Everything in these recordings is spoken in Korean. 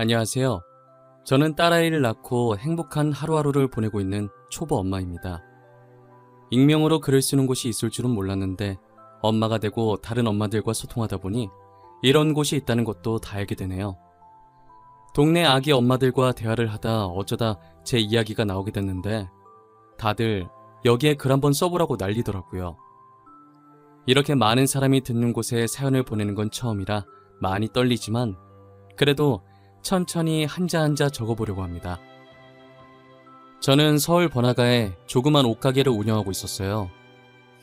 안녕하세요. 저는 딸아이를 낳고 행복한 하루하루를 보내고 있는 초보 엄마입니다. 익명으로 글을 쓰는 곳이 있을 줄은 몰랐는데 엄마가 되고 다른 엄마들과 소통하다 보니 이런 곳이 있다는 것도 다 알게 되네요. 동네 아기 엄마들과 대화를 하다 어쩌다 제 이야기가 나오게 됐는데 다들 여기에 글 한번 써보라고 난리더라고요. 이렇게 많은 사람이 듣는 곳에 사연을 보내는 건 처음이라 많이 떨리지만 그래도 천천히 한자 한자 적어보려고 합니다. 저는 서울 번화가에 조그만 옷가게를 운영하고 있었어요.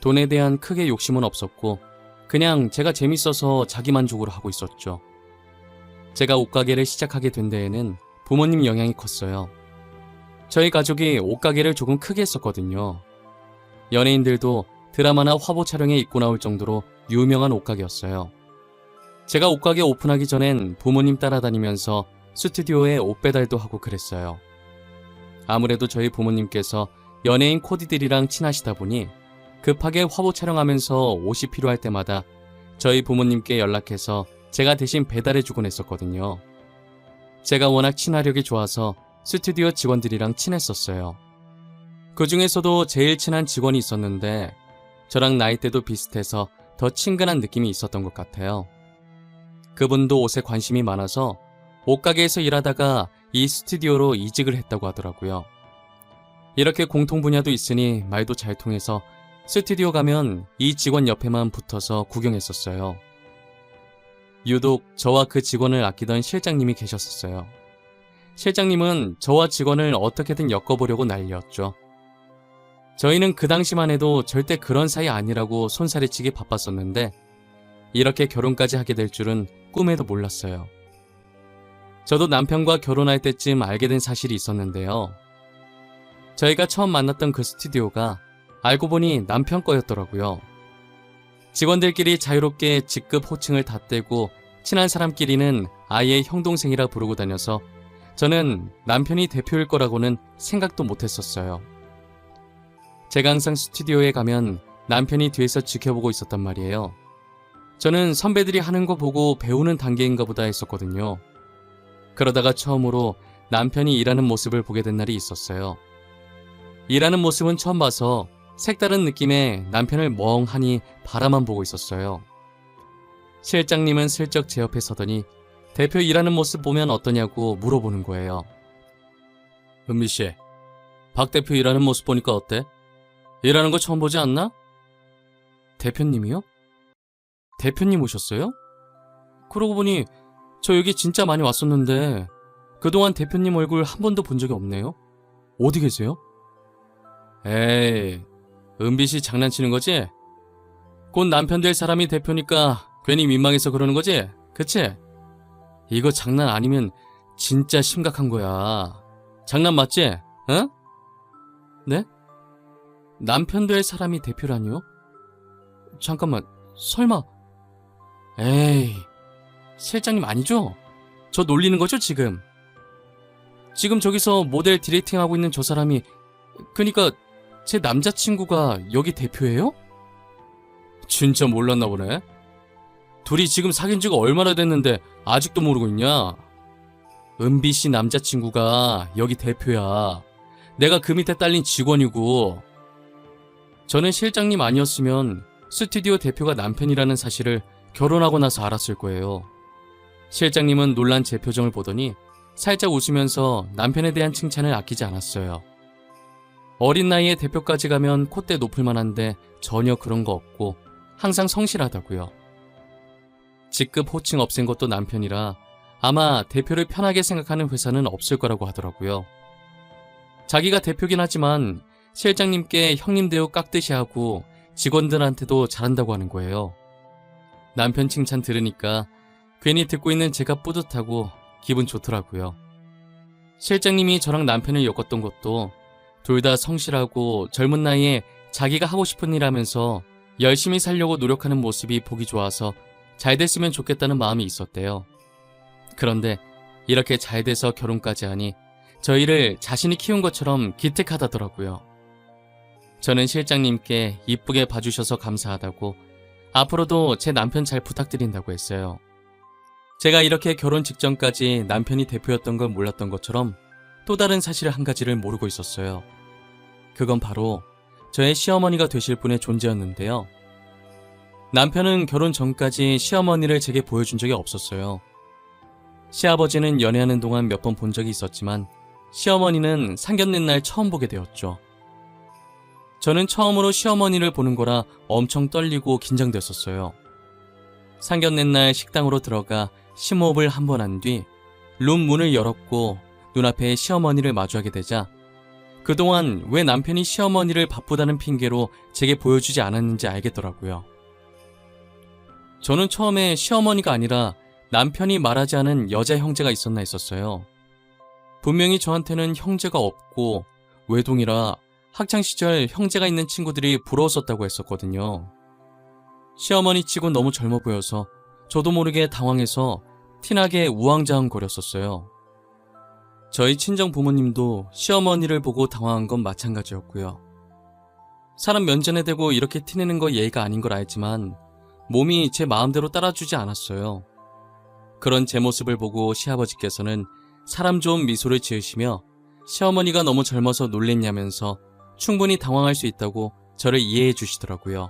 돈에 대한 크게 욕심은 없었고 그냥 제가 재밌어서 자기만족으로 하고 있었죠. 제가 옷가게를 시작하게 된 데에는 부모님 영향이 컸어요. 저희 가족이 옷가게를 조금 크게 했었거든요. 연예인들도 드라마나 화보 촬영에 입고 나올 정도로 유명한 옷가게였어요. 제가 옷가게 오픈하기 전엔 부모님 따라다니면서 스튜디오에 옷 배달도 하고 그랬어요. 아무래도 저희 부모님께서 연예인 코디들이랑 친하시다 보니 급하게 화보 촬영하면서 옷이 필요할 때마다 저희 부모님께 연락해서 제가 대신 배달해주곤 했었거든요. 제가 워낙 친화력이 좋아서 스튜디오 직원들이랑 친했었어요. 그 중에서도 제일 친한 직원이 있었는데 저랑 나이대도 비슷해서 더 친근한 느낌이 있었던 것 같아요. 그분도 옷에 관심이 많아서 옷가게에서 일하다가 이 스튜디오로 이직을 했다고 하더라고요. 이렇게 공통 분야도 있으니 말도 잘 통해서 스튜디오 가면 이 직원 옆에만 붙어서 구경했었어요. 유독 저와 그 직원을 아끼던 실장님이 계셨었어요. 실장님은 저와 직원을 어떻게든 엮어보려고 난리였죠. 저희는 그 당시만 해도 절대 그런 사이 아니라고 손사래치기 바빴었는데 이렇게 결혼까지 하게 될 줄은 꿈에도 몰랐어요. 저도 남편과 결혼할 때쯤 알게 된 사실이 있었는데요. 저희가 처음 만났던 그 스튜디오가 알고 보니 남편 거였더라고요. 직원들끼리 자유롭게 직급 호칭을 다 떼고 친한 사람끼리는 아예 형동생이라 부르고 다녀서 저는 남편이 대표일 거라고는 생각도 못했었어요. 제가 항상 스튜디오에 가면 남편이 뒤에서 지켜보고 있었단 말이에요. 저는 선배들이 하는 거 보고 배우는 단계인가 보다 했었거든요. 그러다가 처음으로 남편이 일하는 모습을 보게 된 날이 있었어요. 일하는 모습은 처음 봐서 색다른 느낌의 남편을 멍하니 바라만 보고 있었어요. 실장님은 슬쩍 제 옆에 서더니 대표 일하는 모습 보면 어떠냐고 물어보는 거예요. 은비씨, 박 대표 일하는 모습 보니까 어때? 일하는 거 처음 보지 않나? 대표님이요? 대표님 오셨어요? 그러고 보니 저 여기 진짜 많이 왔었는데 그동안 대표님 얼굴 한 번도 본 적이 없네요. 어디 계세요? 에이, 은비씨 장난치는 거지? 곧 남편 될 사람이 대표니까 괜히 민망해서 그러는 거지? 그치? 이거 장난 아니면 진짜 심각한 거야. 장난 맞지? 응? 네? 남편 될 사람이 대표라니요? 잠깐만, 설마... 에이, 실장님 아니죠? 저 놀리는 거죠 지금? 지금 저기서 모델 디렉팅하고 있는 저 사람이 그니까 제 남자친구가 여기 대표예요? 진짜 몰랐나 보네. 둘이 지금 사귄 지가 얼마나 됐는데 아직도 모르고 있냐? 은비씨 남자친구가 여기 대표야. 내가 그 밑에 딸린 직원이고. 저는 실장님 아니었으면 스튜디오 대표가 남편이라는 사실을 결혼하고 나서 알았을 거예요. 실장님은 놀란 제 표정을 보더니 살짝 웃으면서 남편에 대한 칭찬을 아끼지 않았어요. 어린 나이에 대표까지 가면 콧대 높을 만한데 전혀 그런 거 없고 항상 성실하다고요. 직급 호칭 없앤 것도 남편이라 아마 대표를 편하게 생각하는 회사는 없을 거라고 하더라고요. 자기가 대표긴 하지만 실장님께 형님 대우 깍듯이 하고 직원들한테도 잘한다고 하는 거예요. 남편 칭찬 들으니까 괜히 듣고 있는 제가 뿌듯하고 기분 좋더라고요. 실장님이 저랑 남편을 엮었던 것도 둘 다 성실하고 젊은 나이에 자기가 하고 싶은 일 하면서 열심히 살려고 노력하는 모습이 보기 좋아서 잘 됐으면 좋겠다는 마음이 있었대요. 그런데 이렇게 잘 돼서 결혼까지 하니 저희를 자신이 키운 것처럼 기특하다더라고요. 저는 실장님께 이쁘게 봐주셔서 감사하다고 앞으로도 제 남편 잘 부탁드린다고 했어요. 제가 이렇게 결혼 직전까지 남편이 대표였던 걸 몰랐던 것처럼 또 다른 사실 한 가지를 모르고 있었어요. 그건 바로 저의 시어머니가 되실 분의 존재였는데요. 남편은 결혼 전까지 시어머니를 제게 보여준 적이 없었어요. 시아버지는 연애하는 동안 몇 번 본 적이 있었지만 시어머니는 상견례 날 처음 보게 되었죠. 저는 처음으로 시어머니를 보는 거라 엄청 떨리고 긴장됐었어요. 상견례 날 식당으로 들어가 심호흡을 한 번 한 뒤 룸 문을 열었고 눈앞에 시어머니를 마주하게 되자 그동안 왜 남편이 시어머니를 바쁘다는 핑계로 제게 보여주지 않았는지 알겠더라고요. 저는 처음에 시어머니가 아니라 남편이 말하지 않은 여자 형제가 있었나 했었어요. 분명히 저한테는 형제가 없고 외동이라 학창시절 형제가 있는 친구들이 부러웠었다고 했었거든요. 시어머니 치곤 너무 젊어 보여서 저도 모르게 당황해서 티나게 우왕좌왕거렸었어요. 저희 친정 부모님도 시어머니를 보고 당황한 건 마찬가지였고요. 사람 면전에 대고 이렇게 티내는 거 예의가 아닌 걸 알지만 몸이 제 마음대로 따라주지 않았어요. 그런 제 모습을 보고 시아버지께서는 사람 좋은 미소를 지으시며 시어머니가 너무 젊어서 놀랬냐면서 충분히 당황할 수 있다고 저를 이해해 주시더라고요.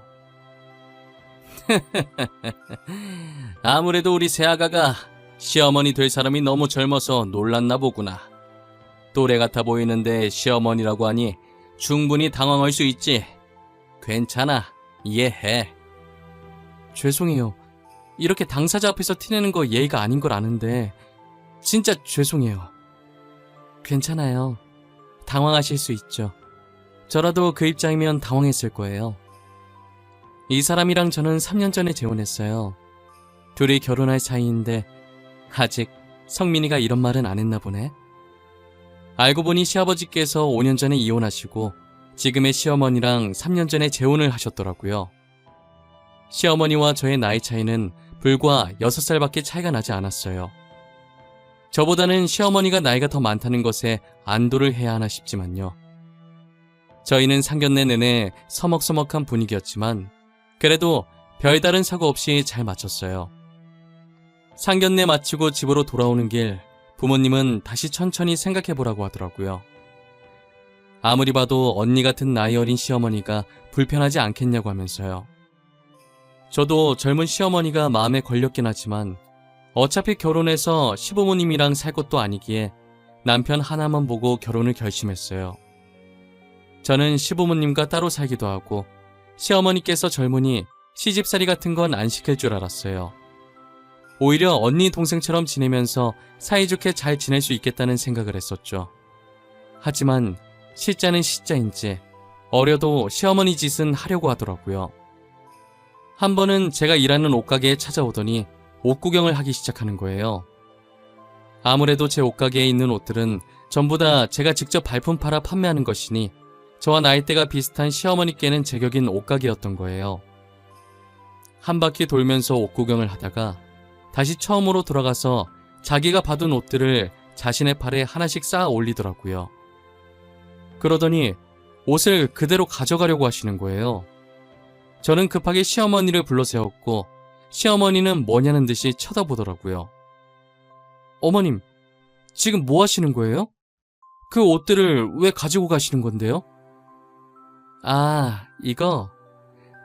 아무래도 우리 새아가가 시어머니 될 사람이 너무 젊어서 놀랐나 보구나. 또래 같아 보이는데 시어머니라고 하니 충분히 당황할 수 있지. 괜찮아, 이해해. 죄송해요. 이렇게 당사자 앞에서 티내는 거 예의가 아닌 걸 아는데 진짜 죄송해요. 괜찮아요. 당황하실 수 있죠. 저라도 그 입장이면 당황했을 거예요. 이 사람이랑 저는 3년 전에 재혼했어요. 둘이 결혼할 사이인데 아직 성민이가 이런 말은 안 했나 보네. 알고 보니 시아버지께서 5년 전에 이혼하시고 지금의 시어머니랑 3년 전에 재혼을 하셨더라고요. 시어머니와 저의 나이 차이는 불과 6살밖에 차이가 나지 않았어요. 저보다는 시어머니가 나이가 더 많다는 것에 안도를 해야 하나 싶지만요. 저희는 상견례 내내 서먹서먹한 분위기였지만 그래도 별다른 사고 없이 잘 마쳤어요. 상견례 마치고 집으로 돌아오는 길 부모님은 다시 천천히 생각해보라고 하더라고요. 아무리 봐도 언니 같은 나이 어린 시어머니가 불편하지 않겠냐고 하면서요. 저도 젊은 시어머니가 마음에 걸렸긴 하지만 어차피 결혼해서 시부모님이랑 살 것도 아니기에 남편 하나만 보고 결혼을 결심했어요. 저는 시부모님과 따로 살기도 하고 시어머니께서 젊으니 시집살이 같은 건 안 시킬 줄 알았어요. 오히려 언니 동생처럼 지내면서 사이좋게 잘 지낼 수 있겠다는 생각을 했었죠. 하지만 시자는 시자인지 어려도 시어머니 짓은 하려고 하더라고요. 한 번은 제가 일하는 옷가게에 찾아오더니 옷 구경을 하기 시작하는 거예요. 아무래도 제 옷가게에 있는 옷들은 전부 다 제가 직접 발품 팔아 판매하는 것이니 저와 나이대가 비슷한 시어머니께는 제격인 옷가게였던 거예요. 한 바퀴 돌면서 옷 구경을 하다가 다시 처음으로 돌아가서 자기가 받은 옷들을 자신의 팔에 하나씩 쌓아 올리더라고요. 그러더니 옷을 그대로 가져가려고 하시는 거예요. 저는 급하게 시어머니를 불러 세웠고 시어머니는 뭐냐는 듯이 쳐다보더라고요. 어머님, 지금 뭐 하시는 거예요? 그 옷들을 왜 가지고 가시는 건데요? 아, 이거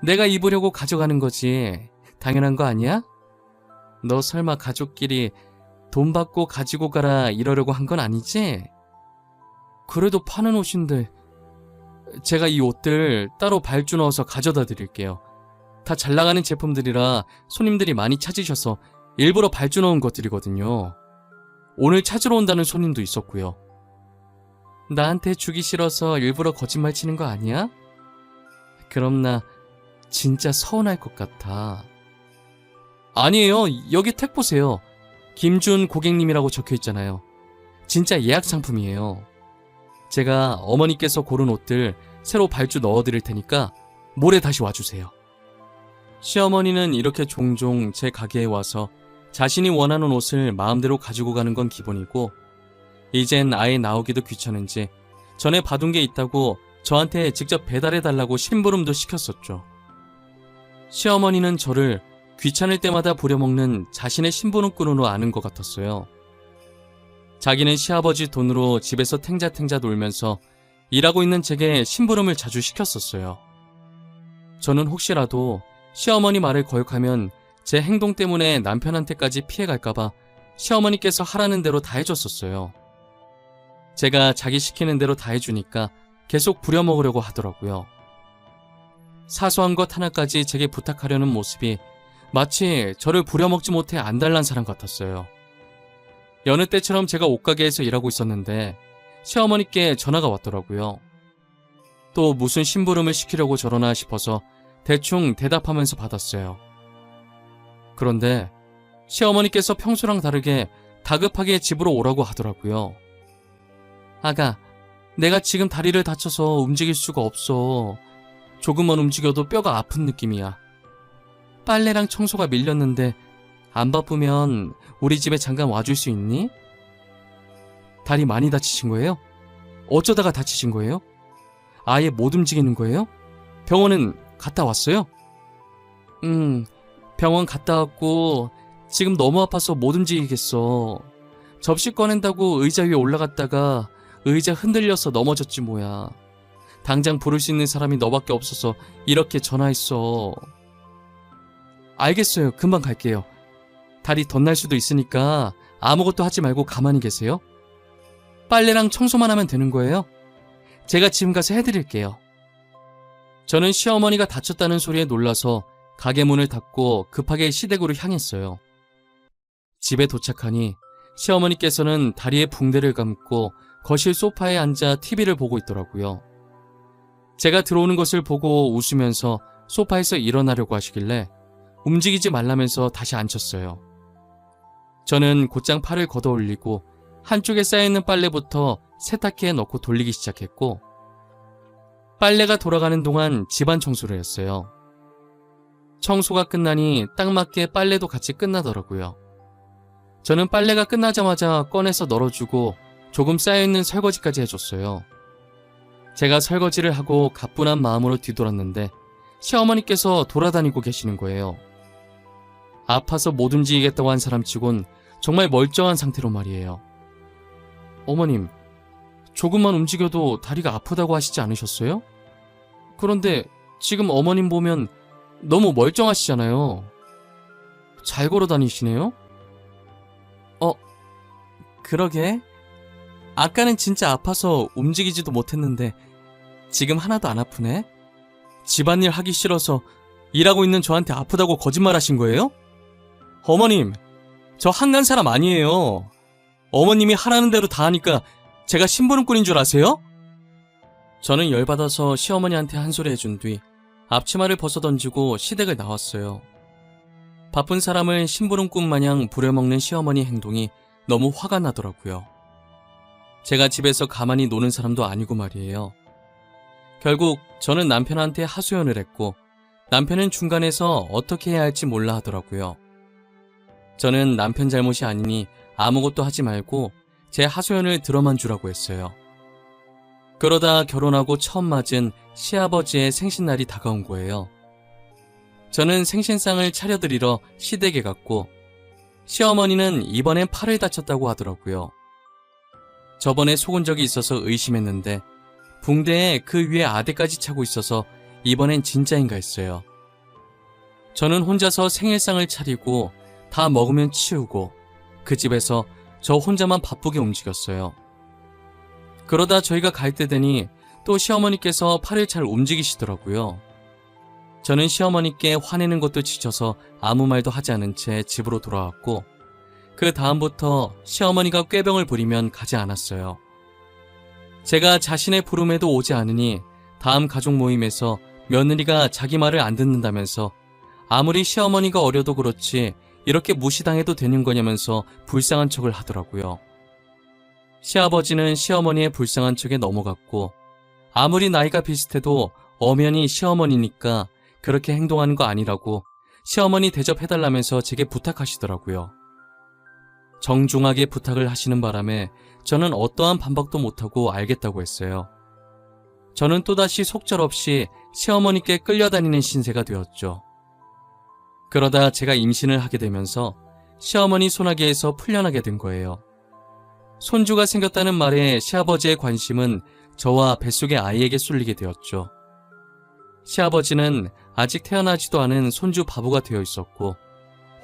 내가 입으려고 가져가는 거지. 당연한 거 아니야? 너 설마 가족끼리 돈 받고 가지고 가라 이러려고 한 건 아니지? 그래도 파는 옷인데 제가 이 옷들 따로 발주 넣어서 가져다 드릴게요. 다 잘 나가는 제품들이라 손님들이 많이 찾으셔서 일부러 발주 넣은 것들이거든요. 오늘 찾으러 온다는 손님도 있었고요. 나한테 주기 싫어서 일부러 거짓말 치는 거 아니야? 그럼 나 진짜 서운할 것 같아. 아니에요. 여기 택 보세요. 김준 고객님이라고 적혀 있잖아요. 진짜 예약 상품이에요. 제가 어머니께서 고른 옷들 새로 발주 넣어드릴 테니까 모레 다시 와주세요. 시어머니는 이렇게 종종 제 가게에 와서 자신이 원하는 옷을 마음대로 가지고 가는 건 기본이고 이젠 아예 나오기도 귀찮은지 전에 받은 게 있다고 저한테 직접 배달해달라고 심부름도 시켰었죠. 시어머니는 저를 귀찮을 때마다 부려먹는 자신의 심부름꾼으로 아는 것 같았어요. 자기는 시아버지 돈으로 집에서 탱자탱자 놀면서 일하고 있는 제게 심부름을 자주 시켰었어요. 저는 혹시라도 시어머니 말을 거역하면 제 행동 때문에 남편한테까지 피해갈까봐 시어머니께서 하라는 대로 다 해줬었어요. 제가 자기 시키는 대로 다 해주니까 계속 부려먹으려고 하더라고요. 사소한 것 하나까지 제게 부탁하려는 모습이 마치 저를 부려먹지 못해 안달난 사람 같았어요. 여느 때처럼 제가 옷가게에서 일하고 있었는데 시어머니께 전화가 왔더라고요. 또 무슨 심부름을 시키려고 저러나 싶어서 대충 대답하면서 받았어요. 그런데 시어머니께서 평소랑 다르게 다급하게 집으로 오라고 하더라고요. 아가, 내가 지금 다리를 다쳐서 움직일 수가 없어. 조금만 움직여도 뼈가 아픈 느낌이야. 빨래랑 청소가 밀렸는데 안 바쁘면 우리 집에 잠깐 와줄 수 있니? 다리 많이 다치신 거예요? 어쩌다가 다치신 거예요? 아예 못 움직이는 거예요? 병원은 갔다 왔어요? 병원 갔다 왔고 지금 너무 아파서 못 움직이겠어. 접시 꺼낸다고 의자 위에 올라갔다가 의자 흔들려서 넘어졌지 뭐야. 당장 부를 수 있는 사람이 너밖에 없어서 이렇게 전화했어. 알겠어요. 금방 갈게요. 다리 덧날 수도 있으니까 아무것도 하지 말고 가만히 계세요. 빨래랑 청소만 하면 되는 거예요? 제가 지금 가서 해드릴게요. 저는 시어머니가 다쳤다는 소리에 놀라서 가게 문을 닫고 급하게 시댁으로 향했어요. 집에 도착하니 시어머니께서는 다리에 붕대를 감고 거실 소파에 앉아 TV를 보고 있더라고요. 제가 들어오는 것을 보고 웃으면서 소파에서 일어나려고 하시길래 움직이지 말라면서 다시 앉혔어요. 저는 곧장 팔을 걷어 올리고 한쪽에 쌓여있는 빨래부터 세탁기에 넣고 돌리기 시작했고, 빨래가 돌아가는 동안 집안 청소를 했어요. 청소가 끝나니 딱 맞게 빨래도 같이 끝나더라고요. 저는 빨래가 끝나자마자 꺼내서 널어주고 조금 쌓여있는 설거지까지 해줬어요. 제가 설거지를 하고 가뿐한 마음으로 뒤돌았는데 시어머니께서 돌아다니고 계시는 거예요. 아파서 못 움직이겠다고 한 사람치곤 정말 멀쩡한 상태로 말이에요. 어머님, 조금만 움직여도 다리가 아프다고 하시지 않으셨어요? 그런데 지금 어머님 보면 너무 멀쩡하시잖아요. 잘 걸어 다니시네요? 그러게. 아까는 진짜 아파서 움직이지도 못했는데 지금 하나도 안 아프네? 집안일 하기 싫어서 일하고 있는 저한테 아프다고 거짓말하신 거예요? 어머님, 저 한간 사람 아니에요. 어머님이 하라는 대로 다 하니까 제가 심부름꾼인 줄 아세요? 저는 열받아서 시어머니한테 한 소리 해준 뒤 앞치마를 벗어던지고 시댁을 나왔어요. 바쁜 사람을 심부름꾼 마냥 부려먹는 시어머니 행동이 너무 화가 나더라고요. 제가 집에서 가만히 노는 사람도 아니고 말이에요. 결국 저는 남편한테 하소연을 했고 남편은 중간에서 어떻게 해야 할지 몰라 하더라고요. 저는 남편 잘못이 아니니 아무것도 하지 말고 제 하소연을 들어만 주라고 했어요. 그러다 결혼하고 처음 맞은 시아버지의 생신날이 다가온 거예요. 저는 생신상을 차려드리러 시댁에 갔고 시어머니는 이번엔 팔을 다쳤다고 하더라고요. 저번에 속은 적이 있어서 의심했는데 붕대에 그 위에 아대까지 차고 있어서 이번엔 진짜인가 했어요. 저는 혼자서 생일상을 차리고 다 먹으면 치우고 그 집에서 저 혼자만 바쁘게 움직였어요. 그러다 저희가 갈 때 되니 또 시어머니께서 팔을 잘 움직이시더라고요. 저는 시어머니께 화내는 것도 지쳐서 아무 말도 하지 않은 채 집으로 돌아왔고 그 다음부터 시어머니가 꾀병을 부리면 가지 않았어요. 제가 자신의 부름에도 오지 않으니 다음 가족 모임에서 며느리가 자기 말을 안 듣는다면서 아무리 시어머니가 어려도 그렇지 이렇게 무시당해도 되는 거냐면서 불쌍한 척을 하더라고요. 시아버지는 시어머니의 불쌍한 척에 넘어갔고 아무리 나이가 비슷해도 엄연히 시어머니니까 그렇게 행동하는 거 아니라고 시어머니 대접해달라면서 제게 부탁하시더라고요. 정중하게 부탁을 하시는 바람에 저는 어떠한 반박도 못하고 알겠다고 했어요. 저는 또다시 속절없이 시어머니께 끌려다니는 신세가 되었죠. 그러다 제가 임신을 하게 되면서 시어머니 소나기에서 풀려나게 된 거예요. 손주가 생겼다는 말에 시아버지의 관심은 저와 뱃속의 아이에게 쏠리게 되었죠. 시아버지는 아직 태어나지도 않은 손주 바보가 되어 있었고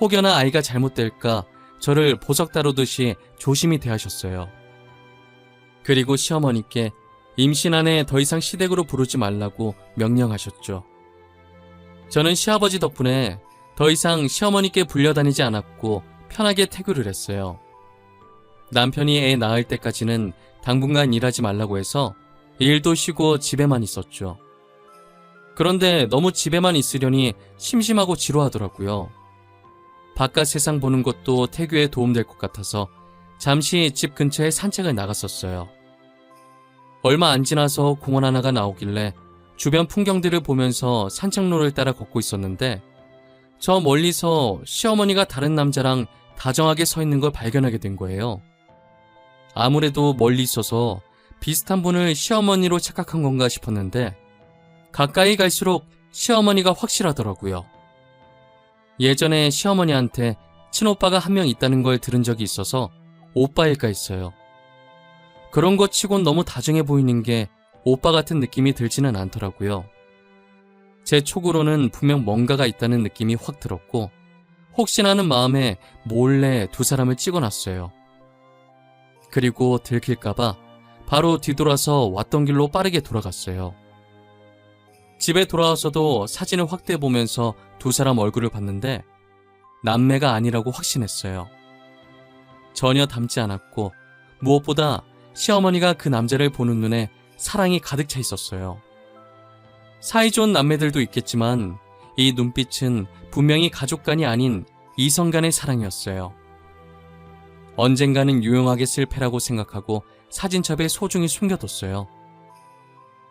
혹여나 아이가 잘못될까 저를 보석 다루듯이 조심히 대하셨어요. 그리고 시어머니께 임신 안에 더 이상 시댁으로 부르지 말라고 명령하셨죠. 저는 시아버지 덕분에 더 이상 시어머니께 불려다니지 않았고 편하게 태교를 했어요. 남편이 애 낳을 때까지는 당분간 일하지 말라고 해서 일도 쉬고 집에만 있었죠. 그런데 너무 집에만 있으려니 심심하고 지루하더라고요. 바깥 세상 보는 것도 태교에 도움될 것 같아서 잠시 집 근처에 산책을 나갔었어요. 얼마 안 지나서 공원 하나가 나오길래 주변 풍경들을 보면서 산책로를 따라 걷고 있었는데 저 멀리서 시어머니가 다른 남자랑 다정하게 서 있는 걸 발견하게 된 거예요. 아무래도 멀리 있어서 비슷한 분을 시어머니로 착각한 건가 싶었는데 가까이 갈수록 시어머니가 확실하더라고요. 예전에 시어머니한테 친오빠가 한 명 있다는 걸 들은 적이 있어서 오빠일까 했어요. 그런 것 치곤 너무 다정해 보이는 게 오빠 같은 느낌이 들지는 않더라고요. 제 촉으로는 분명 뭔가가 있다는 느낌이 확 들었고 혹시나 하는 마음에 몰래 두 사람을 찍어놨어요. 그리고 들킬까봐 바로 뒤돌아서 왔던 길로 빠르게 돌아갔어요. 집에 돌아와서도 사진을 확대해보면서 두 사람 얼굴을 봤는데 남매가 아니라고 확신했어요. 전혀 닮지 않았고 무엇보다 시어머니가 그 남자를 보는 눈에 사랑이 가득 차 있었어요. 사이좋은 남매들도 있겠지만 이 눈빛은 분명히 가족간이 아닌 이성 간의 사랑이었어요. 언젠가는 유용하게 쓸 패라고 생각하고 사진첩에 소중히 숨겨뒀어요.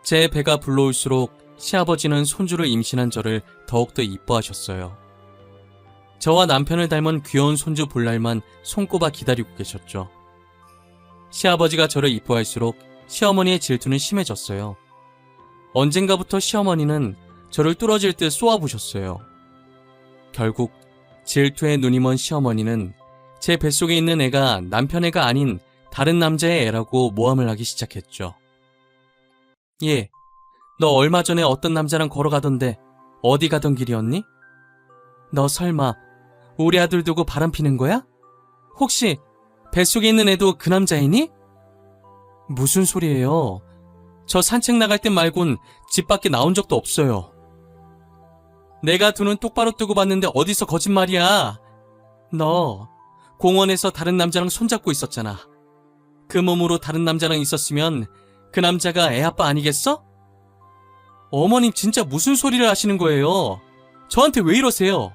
제 배가 불러올수록 시아버지는 손주를 임신한 저를 더욱더 이뻐하셨어요. 저와 남편을 닮은 귀여운 손주 볼 날만 손꼽아 기다리고 계셨죠. 시아버지가 저를 이뻐할수록 시어머니의 질투는 심해졌어요. 언젠가부터 시어머니는 저를 뚫어질 듯 쏘아부셨어요. 결국 질투에 눈이 먼 시어머니는 제 뱃속에 있는 애가 남편 애가 아닌 다른 남자의 애라고 모함을 하기 시작했죠. 예, 너 얼마 전에 어떤 남자랑 걸어가던데 어디 가던 길이었니? 너 설마 우리 아들 두고 바람 피는 거야? 혹시 뱃속에 있는 애도 그 남자이니? 무슨 소리예요? 저 산책 나갈 땐 말곤 집 밖에 나온 적도 없어요. 내가 두 눈 똑바로 뜨고 봤는데 어디서 거짓말이야? 너 공원에서 다른 남자랑 손잡고 있었잖아. 그 몸으로 다른 남자랑 있었으면 그 남자가 애 아빠 아니겠어? 어머님 진짜 무슨 소리를 하시는 거예요? 저한테 왜 이러세요?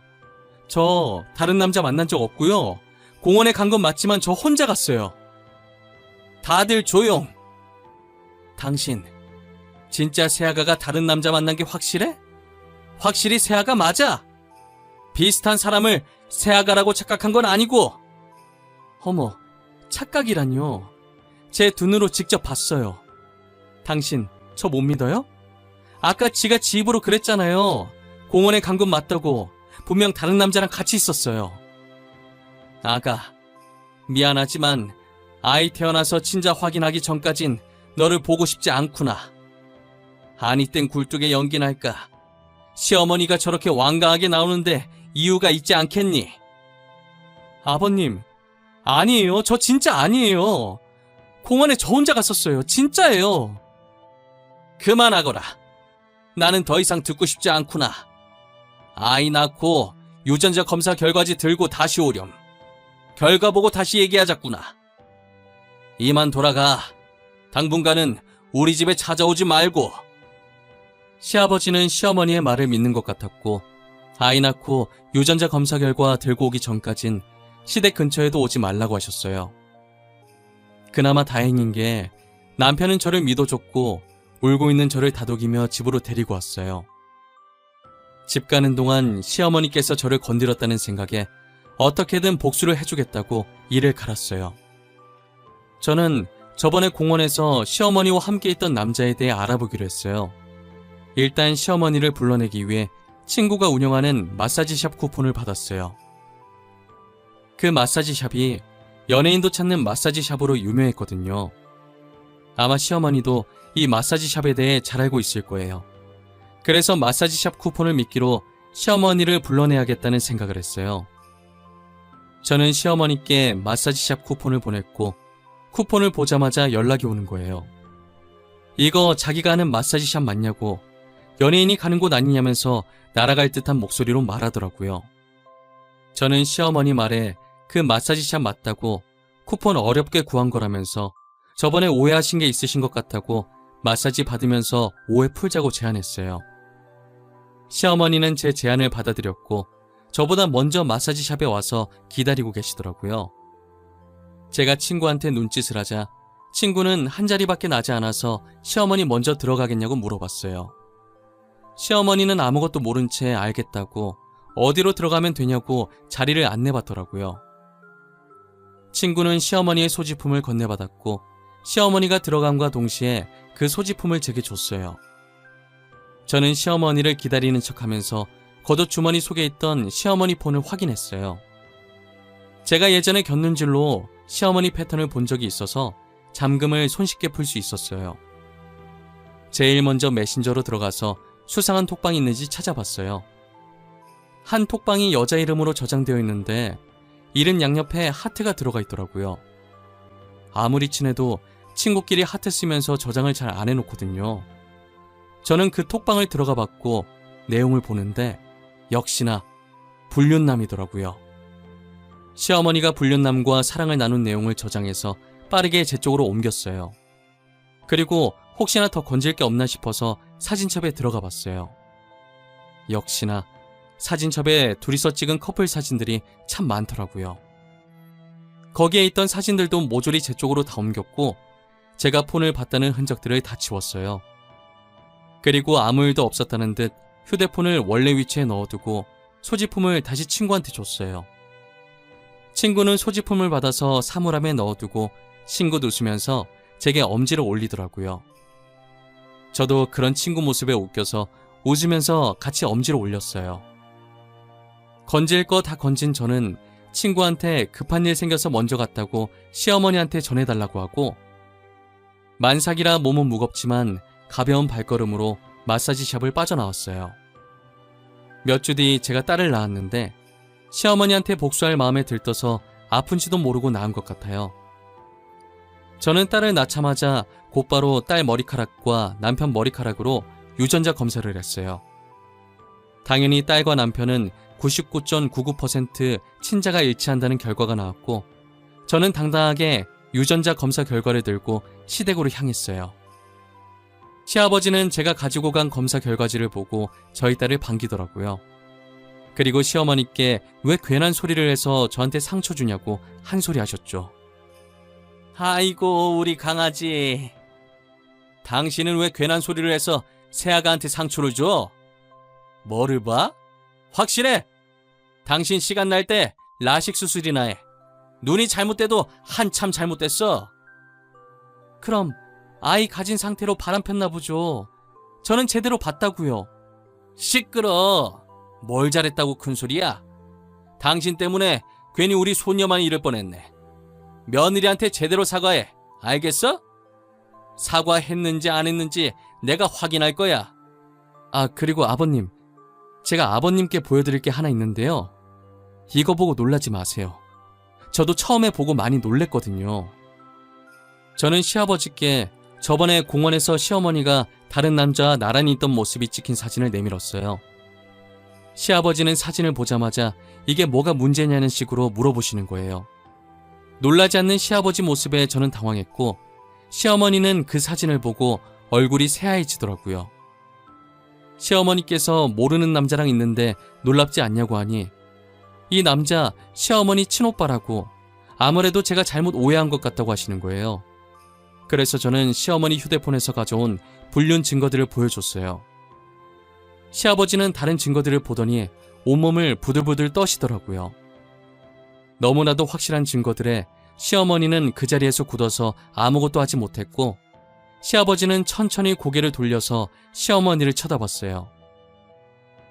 저 다른 남자 만난 적 없고요. 공원에 간 건 맞지만 저 혼자 갔어요. 다들 조용. 당신 진짜 세아가가 다른 남자 만난 게 확실해? 확실히 세아가 맞아. 비슷한 사람을 세아가라고 착각한 건 아니고. 어머, 착각이란요. 제 눈으로 직접 봤어요. 당신 저 못 믿어요? 아까 지가 지 입으로 그랬잖아요. 공원에 간 건 맞다고. 분명 다른 남자랑 같이 있었어요. 아가, 미안하지만 아이 태어나서 친자 확인하기 전까진 너를 보고 싶지 않구나. 아니 땐 굴뚝에 연기 날까. 시어머니가 저렇게 완강하게 나오는데 이유가 있지 않겠니? 아버님, 아니에요. 저 진짜 아니에요. 공원에 저 혼자 갔었어요. 진짜예요. 그만하거라. 나는 더 이상 듣고 싶지 않구나. 아이 낳고 유전자 검사 결과지 들고 다시 오렴. 결과 보고 다시 얘기하자꾸나. 이만 돌아가. 당분간은 우리 집에 찾아오지 말고. 시아버지는 시어머니의 말을 믿는 것 같았고 아이 낳고 유전자 검사 결과 들고 오기 전까진 시댁 근처에도 오지 말라고 하셨어요. 그나마 다행인 게 남편은 저를 믿어줬고 울고 있는 저를 다독이며 집으로 데리고 왔어요. 집 가는 동안 시어머니께서 저를 건드렸다는 생각에 어떻게든 복수를 해주겠다고 이를 갈았어요. 저는 저번에 공원에서 시어머니와 함께 있던 남자에 대해 알아보기로 했어요. 일단 시어머니를 불러내기 위해 친구가 운영하는 마사지샵 쿠폰을 받았어요. 그 마사지샵이 연예인도 찾는 마사지샵으로 유명했거든요. 아마 시어머니도 이 마사지샵에 대해 잘 알고 있을 거예요. 그래서 마사지샵 쿠폰을 미끼로 시어머니를 불러내야겠다는 생각을 했어요. 저는 시어머니께 마사지샵 쿠폰을 보냈고 쿠폰을 보자마자 연락이 오는 거예요. 이거 자기가 하는 마사지샵 맞냐고, 연예인이 가는 곳 아니냐면서 날아갈 듯한 목소리로 말하더라고요. 저는 시어머니 말에 그 마사지샵 맞다고, 쿠폰 어렵게 구한 거라면서 저번에 오해하신 게 있으신 것 같다고 마사지 받으면서 오해 풀자고 제안했어요. 시어머니는 제 제안을 받아들였고 저보다 먼저 마사지샵에 와서 기다리고 계시더라고요. 제가 친구한테 눈짓을 하자 친구는 한 자리밖에 나지 않아서 시어머니 먼저 들어가겠냐고 물어봤어요. 시어머니는 아무것도 모른 채 알겠다고 어디로 들어가면 되냐고 자리를 안내받더라고요. 친구는 시어머니의 소지품을 건네받았고 시어머니가 들어감과 동시에 그 소지품을 제게 줬어요. 저는 시어머니를 기다리는 척하면서 겉옷 주머니 속에 있던 시어머니 폰을 확인했어요. 제가 예전에 겪는줄로 시어머니 패턴을 본 적이 있어서 잠금을 손쉽게 풀 수 있었어요. 제일 먼저 메신저로 들어가서 수상한 톡방이 있는지 찾아봤어요. 한 톡방이 여자 이름으로 저장되어 있는데 이름 양옆에 하트가 들어가 있더라고요. 아무리 친해도 친구끼리 하트 쓰면서 저장을 잘 안 해놓거든요. 저는 그 톡방을 들어가 봤고 내용을 보는데 역시나 불륜남이더라고요. 시어머니가 불륜남과 사랑을 나눈 내용을 저장해서 빠르게 제 쪽으로 옮겼어요. 그리고 혹시나 더 건질 게 없나 싶어서 사진첩에 들어가 봤어요. 역시나 사진첩에 둘이서 찍은 커플 사진들이 참 많더라고요. 거기에 있던 사진들도 모조리 제 쪽으로 다 옮겼고 제가 폰을 봤다는 흔적들을 다 지웠어요. 그리고 아무 일도 없었다는 듯 휴대폰을 원래 위치에 넣어두고 소지품을 다시 친구한테 줬어요. 친구는 소지품을 받아서 사물함에 넣어두고 싱긋 웃으면서 제게 엄지를 올리더라고요. 저도 그런 친구 모습에 웃겨서 웃으면서 같이 엄지를 올렸어요. 건질 거 다 건진 저는 친구한테 급한 일 생겨서 먼저 갔다고 시어머니한테 전해달라고 하고 만삭이라 몸은 무겁지만 가벼운 발걸음으로 마사지샵을 빠져나왔어요. 몇 주 뒤 제가 딸을 낳았는데 시어머니한테 복수할 마음에 들떠서 아픈지도 모르고 낳은 것 같아요. 저는 딸을 낳자마자 곧바로 딸 머리카락과 남편 머리카락으로 유전자 검사를 했어요. 당연히 딸과 남편은 99.99% 친자가 일치한다는 결과가 나왔고 저는 당당하게 유전자 검사 결과를 들고 시댁으로 향했어요. 시아버지는 제가 가지고 간 검사 결과지를 보고 저희 딸을 반기더라고요. 그리고 시어머니께 왜 괜한 소리를 해서 저한테 상처 주냐고 한 소리 하셨죠. 아이고 우리 강아지, 당신은 왜 괜한 소리를 해서 새아가한테 상처를 줘? 뭐를 봐? 확실해? 당신 시간 날 때 라식 수술이나 해. 눈이 잘못돼도 한참 잘못됐어. 그럼 아이 가진 상태로 바람 폈나 보죠. 저는 제대로 봤다고요. 시끄러. 뭘 잘했다고 큰소리야. 당신 때문에 괜히 우리 손녀만 잃을 뻔했네. 며느리한테 제대로 사과해. 알겠어? 사과했는지 안 했는지 내가 확인할 거야. 아, 그리고 아버님, 제가 아버님께 보여드릴 게 하나 있는데요. 이거 보고 놀라지 마세요. 저도 처음에 보고 많이 놀랬거든요. 저는 시아버지께 저번에 공원에서 시어머니가 다른 남자와 나란히 있던 모습이 찍힌 사진을 내밀었어요. 시아버지는 사진을 보자마자 이게 뭐가 문제냐는 식으로 물어보시는 거예요. 놀라지 않는 시아버지 모습에 저는 당황했고 시어머니는 그 사진을 보고 얼굴이 새하얘지더라고요. 시어머니께서 모르는 남자랑 있는데 놀랍지 않냐고 하니 이 남자 시어머니 친오빠라고 아무래도 제가 잘못 오해한 것 같다고 하시는 거예요. 그래서 저는 시어머니 휴대폰에서 가져온 불륜 증거들을 보여줬어요. 시아버지는 다른 증거들을 보더니 온몸을 부들부들 떠시더라고요. 너무나도 확실한 증거들에 시어머니는 그 자리에서 굳어서 아무것도 하지 못했고 시아버지는 천천히 고개를 돌려서 시어머니를 쳐다봤어요.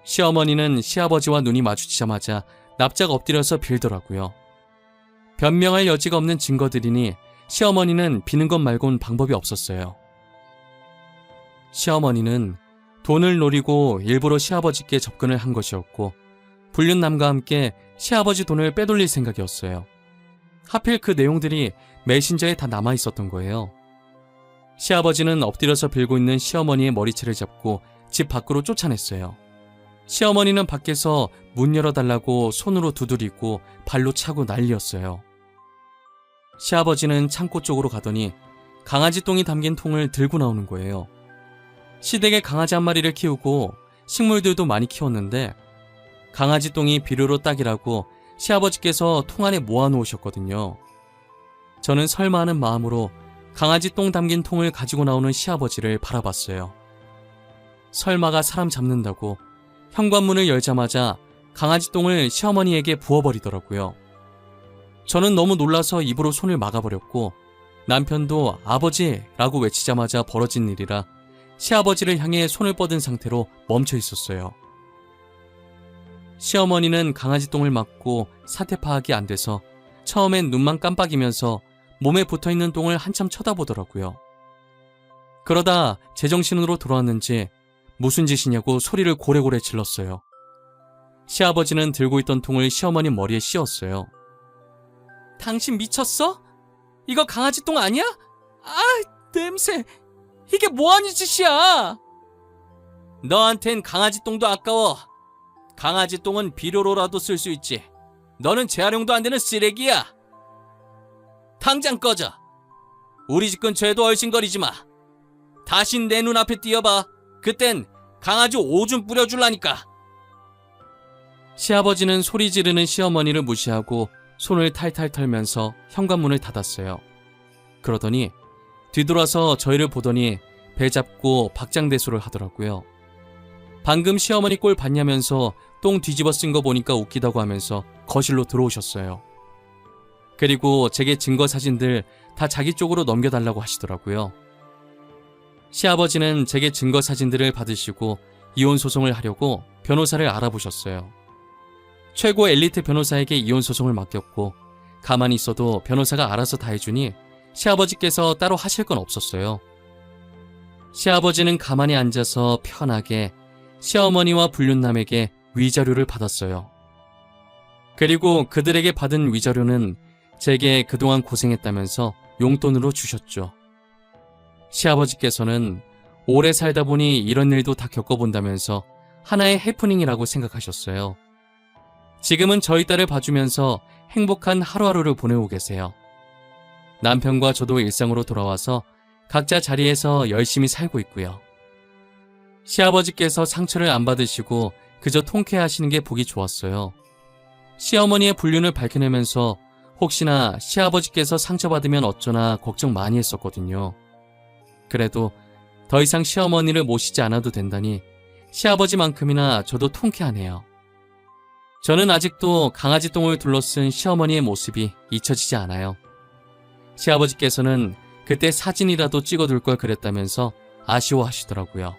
시어머니는 시아버지와 눈이 마주치자마자 납작 엎드려서 빌더라고요. 변명할 여지가 없는 증거들이니 시어머니는 비는 것 말곤 방법이 없었어요. 시어머니는 돈을 노리고 일부러 시아버지께 접근을 한 것이었고 불륜남과 함께 시아버지 돈을 빼돌릴 생각이었어요. 하필 그 내용들이 메신저에 다 남아있었던 거예요. 시아버지는 엎드려서 빌고 있는 시어머니의 머리채를 잡고 집 밖으로 쫓아냈어요. 시어머니는 밖에서 문 열어달라고 손으로 두드리고 발로 차고 난리였어요. 시아버지는 창고 쪽으로 가더니 강아지 똥이 담긴 통을 들고 나오는 거예요. 시댁에 강아지 한 마리를 키우고 식물들도 많이 키웠는데 강아지 똥이 비료로 딱이라고 시아버지께서 통 안에 모아놓으셨거든요. 저는 설마 하는 마음으로 강아지 똥 담긴 통을 가지고 나오는 시아버지를 바라봤어요. 설마가 사람 잡는다고 현관문을 열자마자 강아지 똥을 시어머니에게 부어버리더라고요. 저는 너무 놀라서 입으로 손을 막아버렸고 남편도 아버지라고 외치자마자 벌어진 일이라 시아버지를 향해 손을 뻗은 상태로 멈춰 있었어요. 시어머니는 강아지 똥을 맞고 사태 파악이 안 돼서 처음엔 눈만 깜빡이면서 몸에 붙어있는 똥을 한참 쳐다보더라고요. 그러다 제정신으로 돌아왔는지 무슨 짓이냐고 소리를 고래고래 질렀어요. 시아버지는 들고 있던 통을 시어머니 머리에 씌웠어요. 당신 미쳤어? 이거 강아지 똥 아니야? 아, 냄새. 이게 뭐하는 짓이야? 너한텐 강아지 똥도 아까워. 강아지 똥은 비료로라도 쓸 수 있지. 너는 재활용도 안 되는 쓰레기야. 당장 꺼져. 우리 집 근처에도 얼씬거리지 마. 다시 내 눈앞에 띄어봐. 그땐 강아지 오줌 뿌려줄라니까. 시아버지는 소리 지르는 시어머니를 무시하고 손을 탈탈 털면서 현관문을 닫았어요. 그러더니 뒤돌아서 저희를 보더니 배 잡고 박장대소를 하더라고요. 방금 시어머니 꼴 봤냐면서 똥 뒤집어 쓴 거 보니까 웃기다고 하면서 거실로 들어오셨어요. 그리고 제게 증거 사진들 다 자기 쪽으로 넘겨달라고 하시더라고요. 시아버지는 제게 증거 사진들을 받으시고 이혼 소송을 하려고 변호사를 알아보셨어요. 최고 엘리트 변호사에게 이혼 소송을 맡겼고 가만히 있어도 변호사가 알아서 다 해주니 시아버지께서 따로 하실 건 없었어요. 시아버지는 가만히 앉아서 편하게 시어머니와 불륜남에게 위자료를 받았어요. 그리고 그들에게 받은 위자료는 제게 그동안 고생했다면서 용돈으로 주셨죠. 시아버지께서는 오래 살다 보니 이런 일도 다 겪어본다면서 하나의 해프닝이라고 생각하셨어요. 지금은 저희 딸을 봐주면서 행복한 하루하루를 보내고 계세요. 남편과 저도 일상으로 돌아와서 각자 자리에서 열심히 살고 있고요. 시아버지께서 상처를 안 받으시고 그저 통쾌하시는 게 보기 좋았어요. 시어머니의 불륜을 밝혀내면서 혹시나 시아버지께서 상처받으면 어쩌나 걱정 많이 했었거든요. 그래도 더 이상 시어머니를 모시지 않아도 된다니 시아버지만큼이나 저도 통쾌하네요. 저는 아직도 강아지 똥을 둘러쓴 시어머니의 모습이 잊혀지지 않아요. 시아버지께서는 그때 사진이라도 찍어둘 걸 그랬다면서 아쉬워하시더라고요.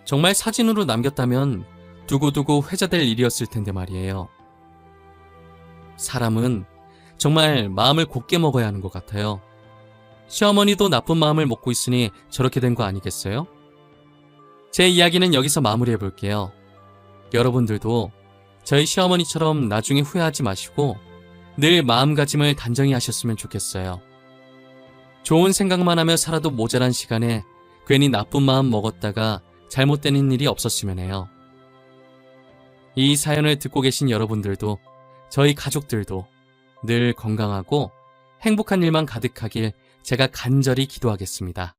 정말 사진으로 남겼다면 두고두고 회자될 일이었을 텐데 말이에요. 사람은 정말 마음을 곱게 먹어야 하는 것 같아요. 시어머니도 나쁜 마음을 먹고 있으니 저렇게 된 거 아니겠어요? 제 이야기는 여기서 마무리해 볼게요. 여러분들도 저희 시어머니처럼 나중에 후회하지 마시고 늘 마음가짐을 단정히 하셨으면 좋겠어요. 좋은 생각만 하며 살아도 모자란 시간에 괜히 나쁜 마음 먹었다가 잘못되는 일이 없었으면 해요. 이 사연을 듣고 계신 여러분들도 저희 가족들도 늘 건강하고 행복한 일만 가득하길 제가 간절히 기도하겠습니다.